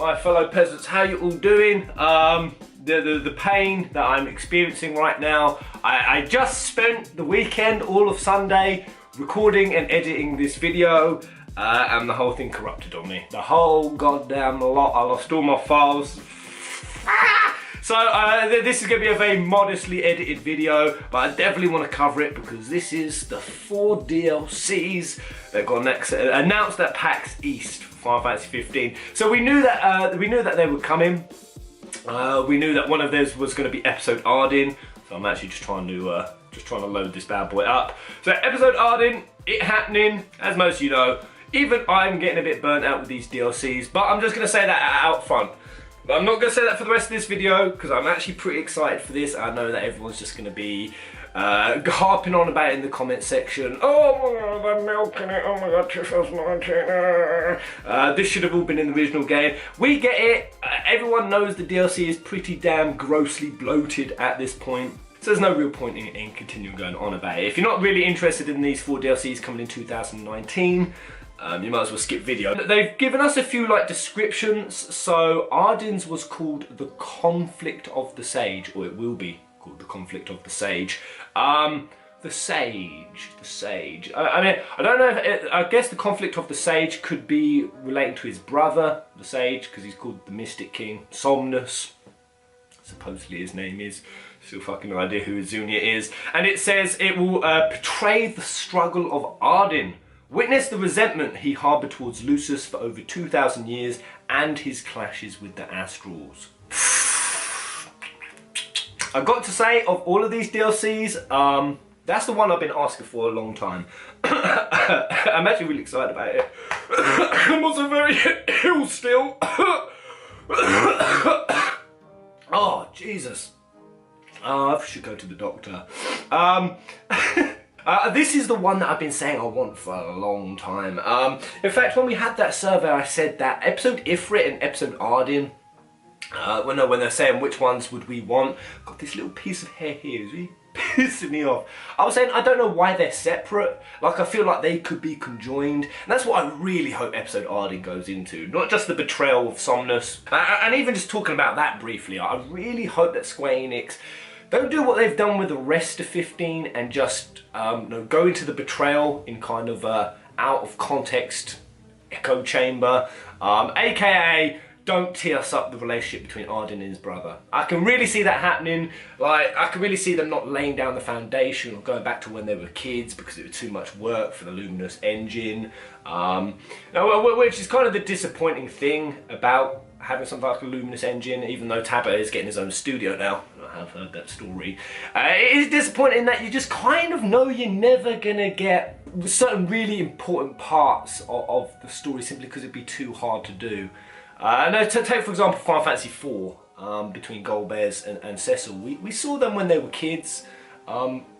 my fellow peasants, how you all doing? The pain that I'm experiencing right now. I just spent the weekend, all of Sunday, recording and editing this video, and the whole thing corrupted on me. The whole goddamn lot. I lost all my files. So this is going to be a very modestly edited video, but I definitely want to cover it because this is the 4 DLCs that got announced at PAX East for Final Fantasy 15. So we knew that they were coming. We knew that one of theirs was going to be episode Ardyn. So I'm actually just trying to load this bad boy up. So episode Ardyn, it happening. As most of you know, even I'm getting a bit burnt out with these DLCs, but I'm just going to say that out front. I'm not going to say that for the rest of this video because I'm actually pretty excited for this. I know that everyone's just going to be harping on about it in the comment section. Oh my god, they're milking it. Oh my god, 2019. This should have all been in the original game. We get it. Everyone knows the DLC is pretty damn grossly bloated at this point. So there's no real point in continuing going on about it. If you're not really interested in these 4 DLCs coming in 2019, you might as well skip video. They've given us a few descriptions. So Ardyn's was called the Conflict of the Sage, or it will be called the Conflict of the Sage. The Sage. I mean, I don't know if I guess the Conflict of the Sage could be relating to his brother, the Sage, because he's called the Mystic King, Somnus. Supposedly his name is. Still fucking no idea who Azunia is. And it says it will portray the struggle of Ardyn. Witness the resentment he harboured towards Lucis for over 2,000 years and his clashes with the Astrals. I've got to say, of all of these DLCs, that's the one I've been asking for a long time. I'm actually really excited about it. I'm also very ill still. Oh, Jesus. I should go to the doctor. This is the one that I've been saying I want for a long time. In fact, when we had that survey, I said that episode Ifrit and episode Ardyn, when they're saying which ones would we want, got this little piece of hair here, is really pissing me off. I was saying I don't know why they're separate. Like, I feel like they could be conjoined, and that's what I really hope episode Ardyn goes into. Not just the betrayal of Somnus, and even just talking about that briefly, I really hope that Square Enix don't do what they've done with the rest of 15 and just go into the betrayal in kind of out of context echo chamber, aka don't tee us up the relationship between Ardyn and his brother. I can really see that happening. Like, I can really see them not laying down the foundation or going back to when they were kids because it was too much work for the Luminous engine, which is kind of the disappointing thing about having something like a Luminous engine, even though Tabba is getting his own studio now. I have heard that story. It is disappointing that you just kind of know you're never gonna get certain really important parts of the story simply because it'd be too hard to do. To take, for example, Final Fantasy 4, between Golbez and Cecil. We saw them when they were kids,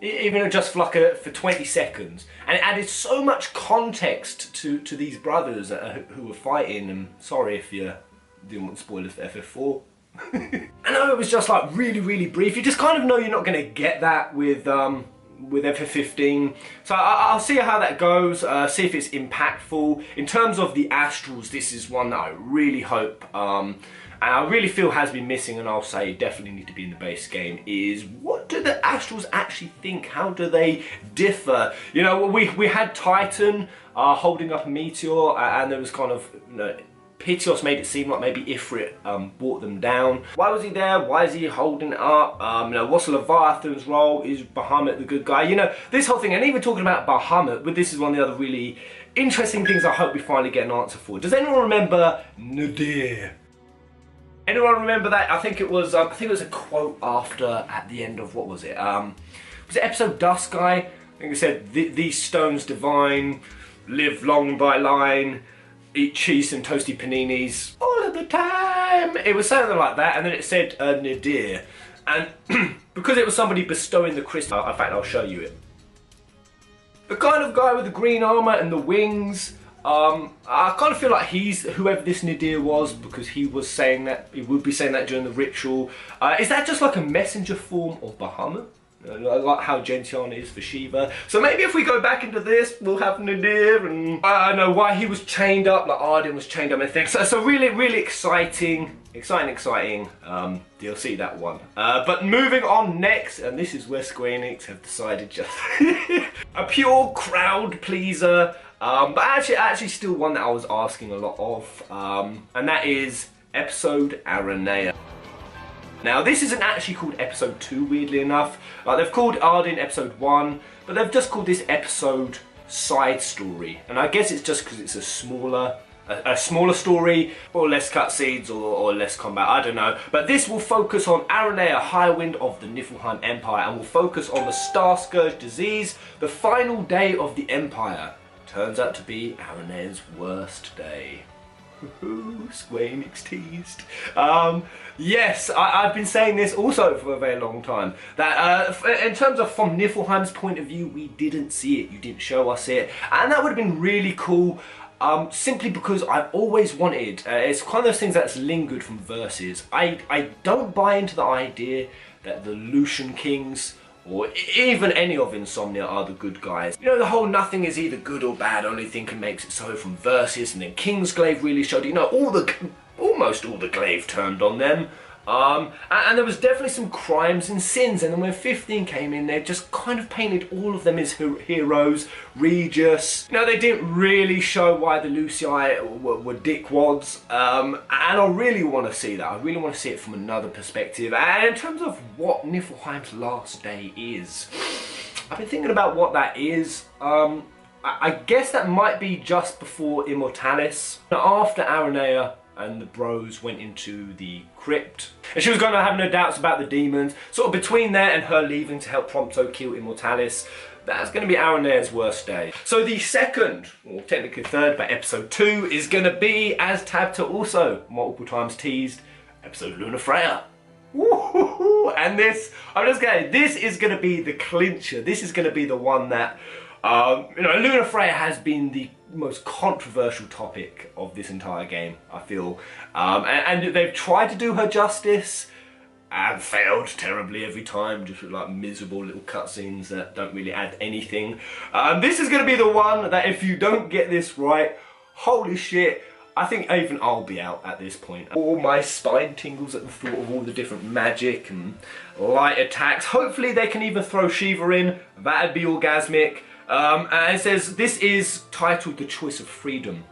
even just for 20 seconds. And it added so much context to these brothers who were fighting. And sorry if you didn't want spoilers for FF4. I know it was just like really, really brief. You just kind of know you're not going to get that with FF15. So I'll see how that goes, see if it's impactful. In terms of the Astrals, this is one that I really hope, and I really feel has been missing, and I'll say definitely need to be in the base game, is what do the Astrals actually think? How do they differ? You know, we had Titan holding up a meteor, and there was kind of, Pitios made it seem like maybe Ifrit brought them down. Why was he there? Why is he holding it up? What's Leviathan's role? Is Bahamut the good guy? This whole thing, and even talking about Bahamut, but this is one of the other really interesting things I hope we finally get an answer for. Does anyone remember Nadir? Anyone remember that? I think it was a quote at the end of, what was it? Was it episode Dusk Guy? I think it said, "These stones divine, live long by line, eat cheese and toasty paninis all of the time." It was something like that, and then it said Nadir, and because it was somebody bestowing the crystal, in fact I'll show you it. The kind of guy with the green armour and the wings, I kind of feel like he's whoever this Nadir was, because he was saying that, he would be saying that during the ritual. Is that just like a messenger form of Bahamut? I like how Gentiana is for Shiva. So maybe if we go back into this, we'll have Nadir, and I know why he was chained up, like Ardyn was chained up and things. So really exciting DLC, that one. But moving on next, and this is where Square Enix have decided just a pure crowd pleaser, but actually still one that I was asking a lot of, and that is episode Aranea. Now, this isn't actually called episode 2, weirdly enough. They've called Ardyn episode 1, but they've just called this episode side story. And I guess it's just because it's a smaller story, or less cutscenes, or less combat, I don't know. But this will focus on Aranea, Highwind of the Niflheim Empire, and will focus on the Star Scourge disease, the final day of the Empire. Turns out to be Aranea's worst day. Square Enix teased. Yes, I've been saying this also for a very long time, that in terms of from Niflheim's point of view, we didn't see it, you didn't show us it, and that would have been really cool, simply because I've always wanted, it's one of those things that's lingered from Versus. I don't buy into the idea that the Lucian Kings, or even any of Insomnia, are the good guys. You know, the whole nothing is either good or bad, only thing can makes it so from Versus, and then Kingsglaive really showed, you know, almost all the glaive turned on them. And there was definitely some crimes and sins, and then when 15 came in, they just kind of painted all of them as heroes. Regis, you know, they didn't really show why the Lucii were dickwads, and I really want to see that. I really want to see it from another perspective. And in terms of what Niflheim's last day is, I've been thinking about what that is. I guess that might be just before Immortalis, after Aranea and the bros went into the crypt, and she was going to have no doubts about the demons. Sort of between there and her leaving to help Prompto kill Immortalis, that's going to be Aranea's worst day. So the second, or technically third, but episode 2 is going to be, as Tabta also multiple times teased, episode Lunafreya. Woo-hoo-hoo. And this, I'm just going, this is going to be the clincher. This is going to be the one that, you know, Lunafreya has been the most controversial topic of this entire game, I feel, and they've tried to do her justice and failed terribly every time, just with like miserable little cutscenes that don't really add anything. This is going to be the one that if you don't get this right, holy shit, I think even I'll be out at this point. All my spine tingles at the thought of all the different magic and light attacks. Hopefully they can even throw Shiva in, that'd be orgasmic. And it says, this is titled The Choice of Freedom.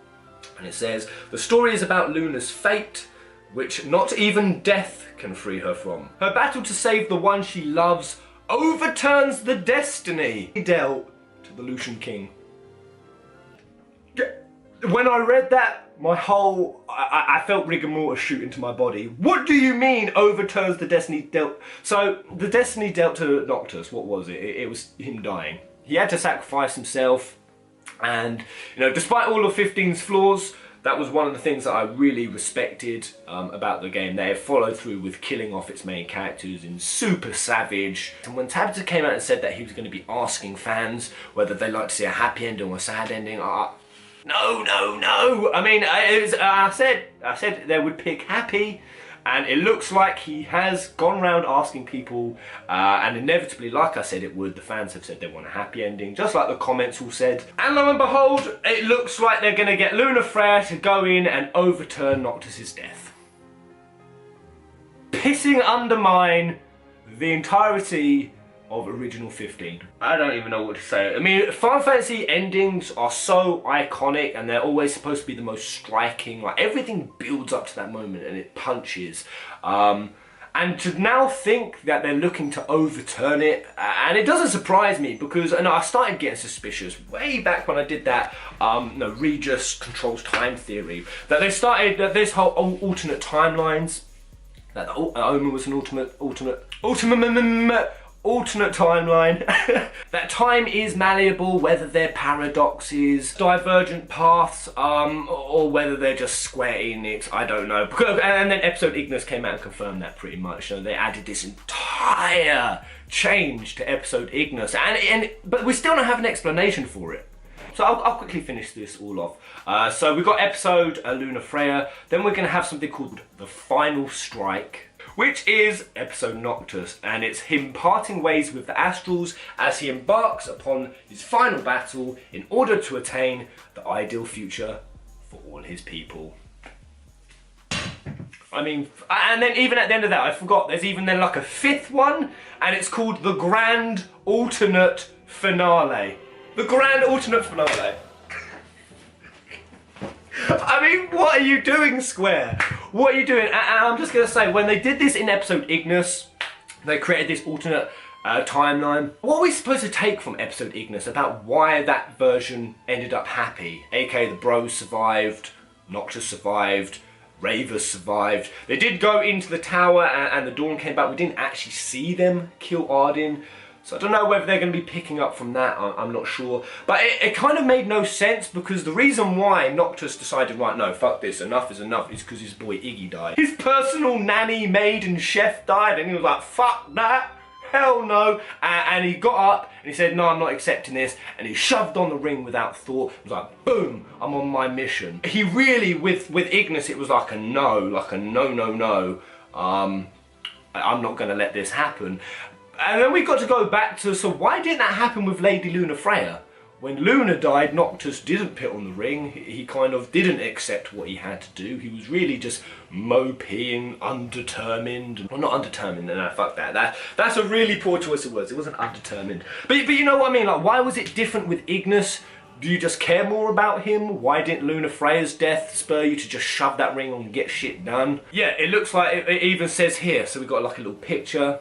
And it says, the story is about Luna's fate, which not even death can free her from. Her battle to save the one she loves overturns the destiny dealt to the Lucian King. When I read that, I felt rigor mortis shoot into my body. What do you mean overturns the destiny dealt? So, the destiny dealt to Noctis, what was it? It was him dying. He had to sacrifice himself, and you know, despite all of 15's flaws, that was one of the things that I really respected about the game. They have followed through with killing off its main characters in super savage. And when Tabata came out and said that he was going to be asking fans whether they'd like to see a happy ending or a sad ending, no. I mean, I said they would pick happy. And it looks like he has gone around asking people, and inevitably, like I said it would, the fans have said they want a happy ending, just like the comments all said. And lo and behold, it looks like they're going to get Lunafreya to go in and overturn Noctis' death. Pissing undermine the entirety of original 15. I don't even know what to say. I mean, Final Fantasy endings are so iconic, and they're always supposed to be the most striking. Like, everything builds up to that moment and it punches. And to now think that they're looking to overturn it, and it doesn't surprise me, because I started getting suspicious way back when I did that Regis controls time theory, that they started this whole alternate timelines, that the Omen was an alternate timeline, that time is malleable, whether they're paradoxes, divergent paths, or whether they're just Square Enix, I don't know. And then episode Ignis came out and confirmed that pretty much. So they added this entire change to episode Ignis, but we still don't have an explanation for it. So I'll quickly finish this all off. So we've got episode Lunafreya, then we're going to have something called The Final Strike, which is episode Noctis, and it's him parting ways with the Astrals as he embarks upon his final battle in order to attain the ideal future for all his people. I mean, and then even at the end of that, I forgot, there's even then like a fifth one, and it's called the Grand Alternate Finale. The Grand Alternate Finale. I mean, what are you doing, Square? What are you doing? And I'm just going to say, when they did this in episode Ignis, they created this alternate timeline. What are we supposed to take from episode Ignis about why that version ended up happy? AKA the bros survived, Noctis survived, Ravers survived. They did go into the tower and the Dawn came back. We didn't actually see them kill Ardyn. So I don't know whether they're going to be picking up from that, I'm not sure. But it kind of made no sense, because the reason why Noctis decided, right, no, fuck this, enough is enough, is because his boy Iggy died. His personal nanny, maid and chef died, and he was like, fuck that, hell no. And he got up and he said, no, I'm not accepting this. And he shoved on the ring without thought. It was like, boom, I'm on my mission. He really, with Ignis, it was like a no, no. I'm not going to let this happen. And then we got to go back to, so why didn't that happen with Lady Lunafreya? When Luna died, Noctis didn't put on the ring. He kind of didn't accept what he had to do. He was really just mopey, undetermined. Well, not undetermined, no, fuck that. That's a really poor choice of words. It wasn't undetermined. But you know what I mean? Like, why was it different with Ignis? Do you just care more about him? Why didn't Lunafreya's death spur you to just shove that ring on and get shit done? Yeah, it looks like it even says here. So we got like a little picture.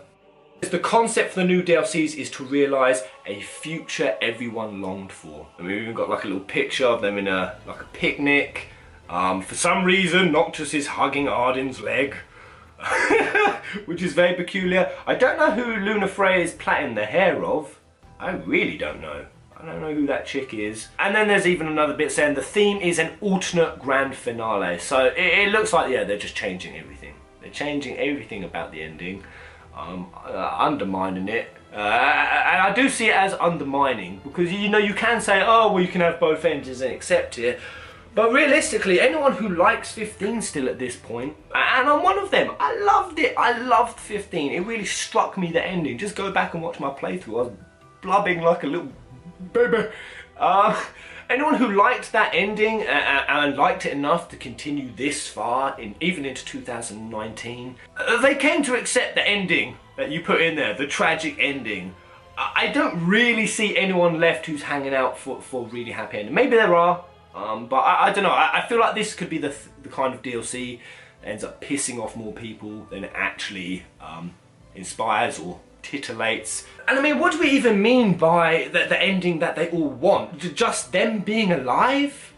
The concept for the new DLCs is to realise a future everyone longed for. And we've even got like a little picture of them in a picnic. For some reason, Noctis is hugging Ardyn's leg, which is very peculiar. I don't know who Lunafreya is plaiting the hair of. I really don't know. I don't know who that chick is. And then there's even another bit saying the theme is an alternate grand finale. So it looks like, yeah, they're just changing everything. They're changing everything about the ending. Undermining it, and I do see it as undermining, because you know, you can say, oh well, you can have both endings and accept it, but realistically, anyone who likes 15 still at this point, and I'm one of them, I loved it. I loved 15. It really struck me, the ending. Just go back and watch my playthrough. I was blubbing like a little baby. Anyone who liked that ending and liked it enough to continue this far, even into 2019, they came to accept the ending that you put in there, the tragic ending. I don't really see anyone left who's hanging out for a really happy ending. Maybe there are, but I don't know. I feel like this could be the kind of DLC that ends up pissing off more people than it actually inspires or titillates. And I mean, what do we even mean by the ending that they all want? Just them being alive?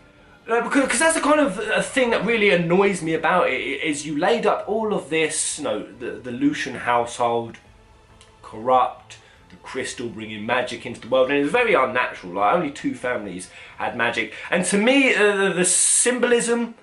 Because that's the kind of a thing that really annoys me about it, is you laid up all of this, you know, the Lucian household, corrupt, the crystal bringing magic into the world, and it's very unnatural. Like, only 2 families had magic. And to me, the symbolism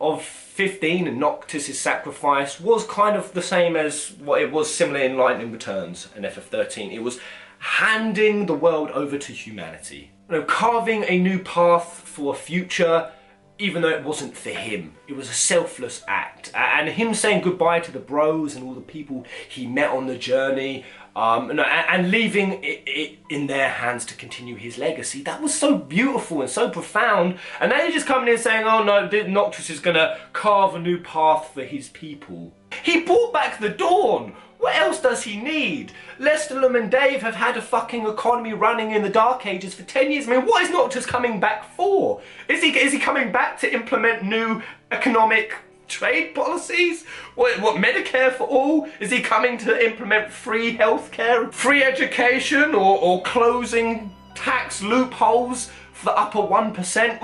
of 15 and Noctis' sacrifice was kind of the same as what it was similar in Lightning Returns and FF13. It was handing the world over to humanity. You know, carving a new path for a future, even though it wasn't for him. It was a selfless act. And him saying goodbye to the bros and all the people he met on the journey, and leaving it in their hands to continue his legacy. That was so beautiful and so profound. And now you're just coming in saying, oh no, Noctis is going to carve a new path for his people. He brought back the Dawn. What else does he need? Lestalum and Dave have had a fucking economy running in the Dark Ages for 10 years. I mean, what is Noctis coming back for? Is he coming back to implement new economic trade policies? What, Medicare for all? Is he coming to implement free healthcare, free education, or closing tax loopholes for the upper 1%?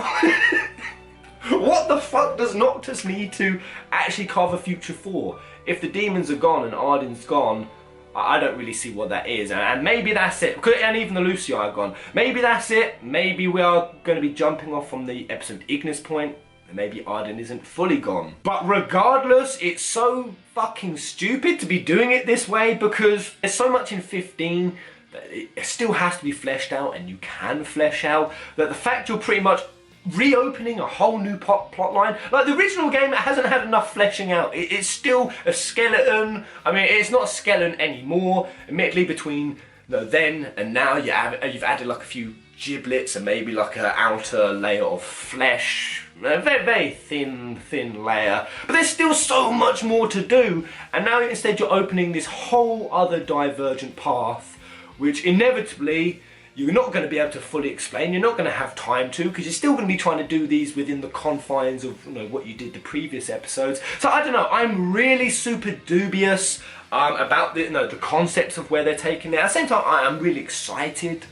What the fuck does Noctis need to actually carve a future for? If the demons are gone and Ardyn's gone, I don't really see what that is. And maybe that's it. And even the Lucii are gone. Maybe that's it. Maybe we are going to be jumping off from the episode Ignis point. And maybe Ardyn isn't fully gone. But regardless, it's so fucking stupid to be doing it this way, because there's so much in 15 that it still has to be fleshed out, and you can flesh out, that the fact you're pretty much reopening a whole new plot line. Like the original game, it hasn't had enough fleshing out. It's still a skeleton. I mean, it's not a skeleton anymore. Admittedly, between then and now, you've added like a few giblets and maybe like an outer layer of flesh. A very, very thin layer. But there's still so much more to do. And now instead you're opening this whole other divergent path, which inevitably you're not going to be able to fully explain. You're not going to have time to, because you're still going to be trying to do these within the confines of what you did the previous episodes. So I don't know. I'm really super dubious about the concepts of where they're taking it. At the same time, I'm really excited.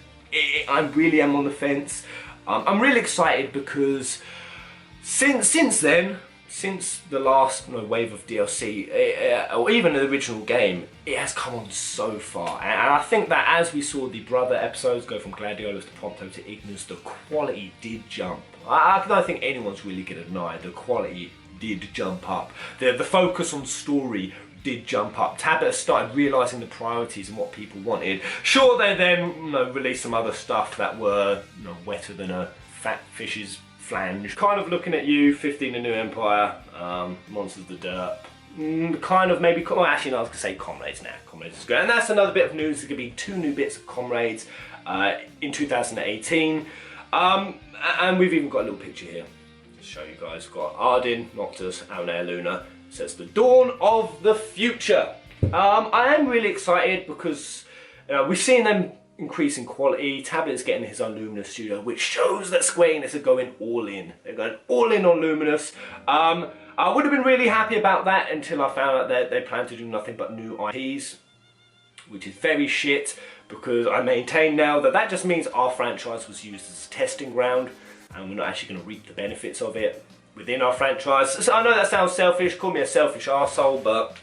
I really am on the fence. I'm really excited because since then, since the last wave of DLC, or even the original game, it has come on so far. And I think that as we saw the brother episodes go from Gladiolus to Prompto to Ignis, the quality did jump. I don't think anyone's really going to deny the quality did jump up. The focus on story did jump up. Tablet started realising the priorities and what people wanted. Sure, they then released some other stuff that were wetter than a fat fish's flange. Kind of looking at you, 15 A New Empire, Monsters of the Derp, kind of maybe, well actually no, I was going to say Comrades now. Comrades is great. And that's another bit of news. There's going to be 2 new bits of Comrades in 2018. And we've even got a little picture here to show you guys. We've got Ardyn, Noctis, Aranea, Luna. So it's the dawn of the future. I am really excited because we've seen them increase in quality. Tablet's getting his own Luminous studio, which shows that Square Enix are going all in. They're going all in on Luminous. I would have been really happy about that until I found out that they plan to do nothing but new IPs, which is very shit, because I maintain now that that just means our franchise was used as a testing ground and we're not actually going to reap the benefits of it within our franchise. So I know that sounds selfish, call me a selfish arsehole, but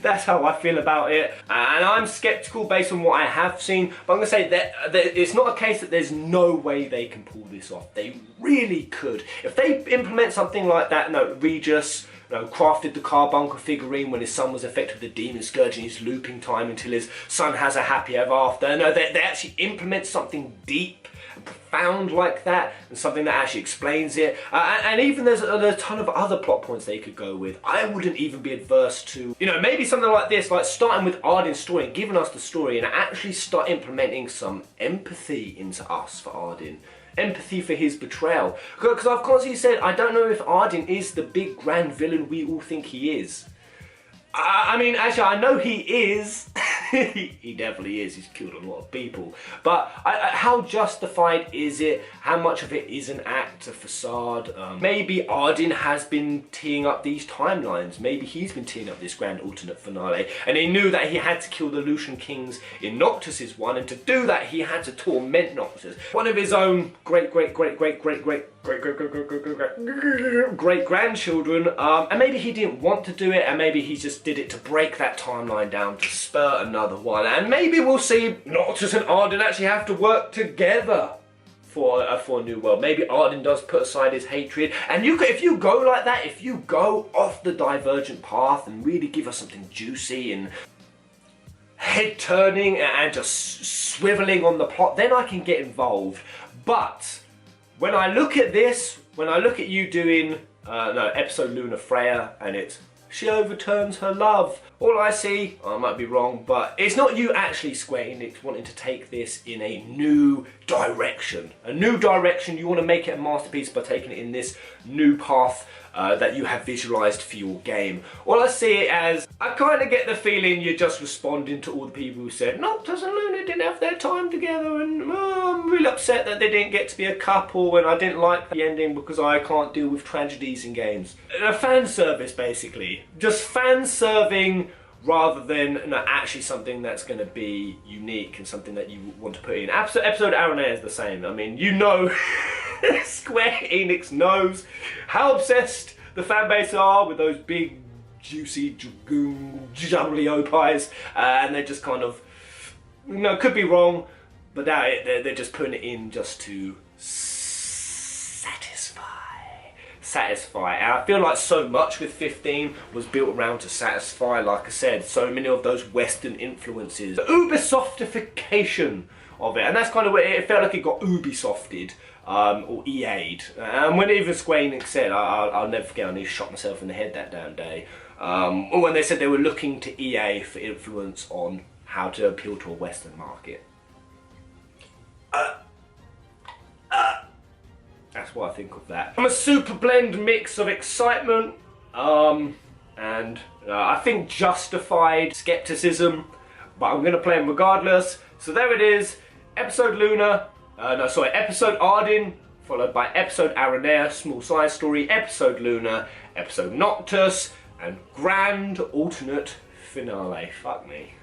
that's how I feel about it. And I'm skeptical based on what I have seen, but I'm going to say that it's not a case that there's no way they can pull this off. They really could. If they implement something like that, Regis crafted the Carbuncle figurine when his son was affected with the Demon Scourge and he's looping time until his son has a happy ever after. No, they actually implement something deep and profound like that, and something that actually explains it. And even there's a ton of other plot points they could go with. I wouldn't even be adverse to, maybe something like this, like starting with Ardyn's story and giving us the story and actually start implementing some empathy into us for Ardyn. Empathy for his betrayal. Because I've constantly said, I don't know if Ardyn is the big grand villain we all think he is. I mean, actually, I know he is. He definitely is. He's killed a lot of people. But how justified is it? How much of it is an act, a facade? Maybe Ardyn has been teeing up these timelines. Maybe he's been teeing up this grand alternate finale. And he knew that he had to kill the Lucian Kings in Noctis's one. And to do that, he had to torment Noctis. One of his own great-grandchildren. And maybe he didn't want to do it. And maybe he just did it to break that timeline down, to spur another one. And maybe we'll see Noctis and Ardyn actually have to work together for a new world. Maybe Ardyn does put aside his hatred, and if you go like that, if you go off the divergent path and really give us something juicy and head turning and just swiveling on the plot, then I can get involved. But when I look at this, when I look at you doing episode Luna Freya and it's she overturns her love, all I see, I might be wrong, but it's not you actually, Square Enix, wanting to take this in a new direction. A new direction, you want to make it a masterpiece by taking it in this new path that you have visualised for your game. All I see it as, I kind of get the feeling you're just responding to all the people who said Noctis and Luna didn't have their time together and I'm really upset that they didn't get to be a couple and I didn't like the ending because I can't deal with tragedies in games. A fan service, basically. Just fan serving rather than actually something that's going to be unique and something that you want to put in. Episode Aranea is the same. I mean, Square Enix knows how obsessed the fan base are with those big, juicy, jubbly opies, and they're just kind of, could be wrong, but now they're just putting it in just to satisfy. And I feel like so much with 15 was built around to satisfy, like I said, so many of those Western influences. The Ubisoftification of it, and that's kind of where it felt like it got Ubisofted. or EA'd. And when even Square Enix said, I'll never forget, I nearly shot myself in the head that damn day, or when they said they were looking to EA for influence on how to appeal to a Western market. That's what I think of that. I'm a super blend mix of excitement and I think justified skepticism, but I'm going to play them regardless. So there it is, episode episode Ardyn, followed by episode Aranea, small side story, episode Luna, episode Noctis, and grand alternate finale. Fuck me.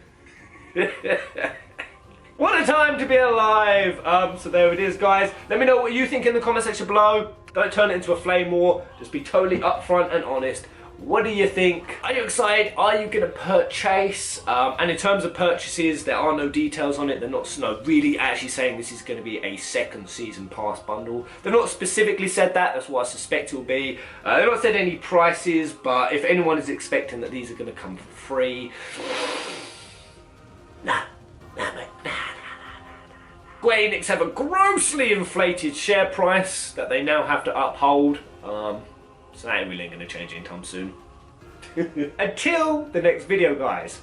What a time to be alive! So there it is, guys. Let me know what you think in the comment section below. Don't turn it into a flame war. Just be totally upfront and honest. What do you think? Are you excited? Are you going to purchase? And in terms of purchases, there are no details on it. They're not really actually saying this is going to be a second season pass bundle. They've not specifically said that. That's what I suspect it will be. They've not said any prices, but if anyone is expecting that these are going to come for free, nah, mate. Square Enix have a grossly inflated share price that they now have to uphold. So that really ain't going to change anytime soon. Until the next video, guys.